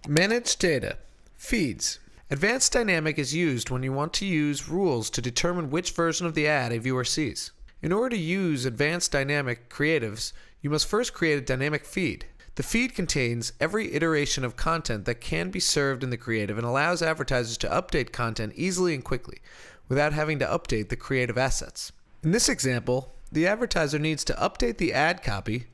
Manage data. Feeds. Advanced Dynamic is used when you want to use rules to determine which version of the ad a viewer sees. In order to use Advanced Dynamic creatives, you must first create a dynamic feed. The feed contains every iteration of content that can be served in the creative and allows advertisers to update content easily and quickly, without having to update the creative assets. In this example, the advertiser needs to update the ad copy,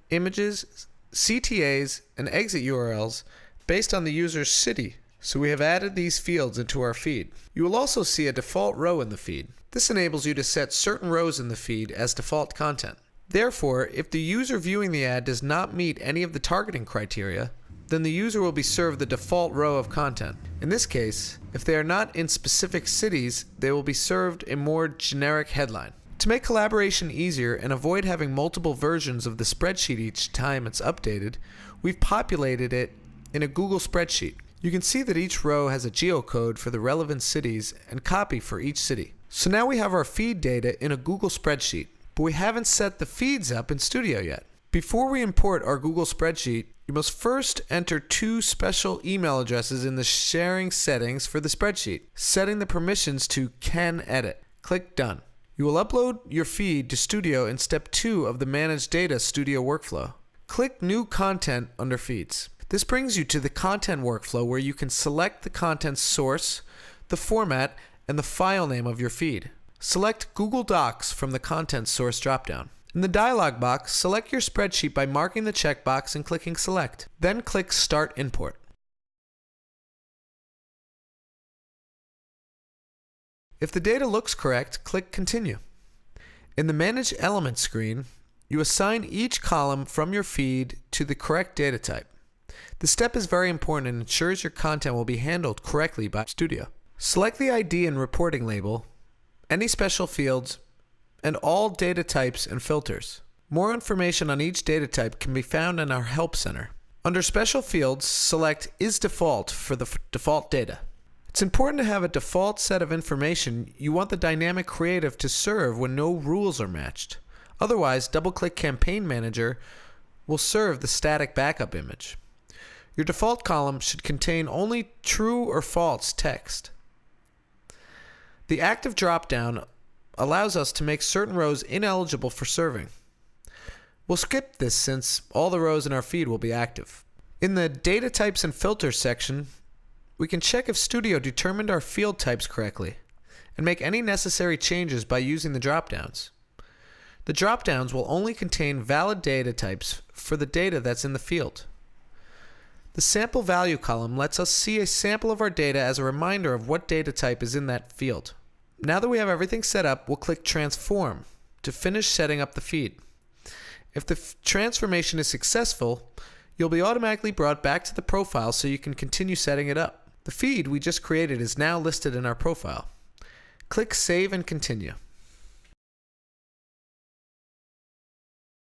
images, CTAs, and exit URLs based on the user's city, so we have added these fields into our feed. You will also see a default row in the feed. This enables you to set certain rows in the feed as default content. Therefore, if the user viewing the ad does not meet any of the targeting criteria, then the user will be served the default row of content. In this case, if they are not in specific cities, they will be served a more generic headline. To make collaboration easier and avoid having multiple versions of the spreadsheet each time it's updated, we've populated it in a Google spreadsheet. You can see that each row has a geocode for the relevant cities and copy for each city. So now we have our feed data in a Google spreadsheet, but we haven't set the feeds up in Studio yet. Before we import our Google spreadsheet, you must first enter two special email addresses in the sharing settings for the spreadsheet, setting the permissions to Can Edit. Click Done. You will upload your feed to Studio in step 2 of the Manage Data Studio workflow. Click New Content under Feeds. This brings you to the content workflow where you can select the content source, the format, and the file name of your feed. Select Google Docs from the content source dropdown. In the dialog box, select your spreadsheet by marking the checkbox and clicking Select. Then click Start Import. If the data looks correct, click Continue. In the Manage Elements screen, you assign each column from your feed to the correct data type. This step is very important and ensures your content will be handled correctly by Studio. Select the ID and reporting label, any special fields, and all data types and filters. More information on each data type can be found in our Help Center. Under Special Fields, select Is Default for the default data. It's important to have a default set of information you want the dynamic creative to serve when no rules are matched. Otherwise, double-click Campaign Manager will serve the static backup image. Your default column should contain only true or false text. The active dropdown allows us to make certain rows ineligible for serving. We'll skip this since all the rows in our feed will be active. In the Data Types and Filters section, we can check if Studio determined our field types correctly and make any necessary changes by using the dropdowns. The dropdowns will only contain valid data types for the data that's in the field. The Sample Value column lets us see a sample of our data as a reminder of what data type is in that field. Now that we have everything set up, we'll click Transform to finish setting up the feed. If the transformation is successful, you'll be automatically brought back to the profile so you can continue setting it up. The feed we just created is now listed in our profile. Click Save and Continue.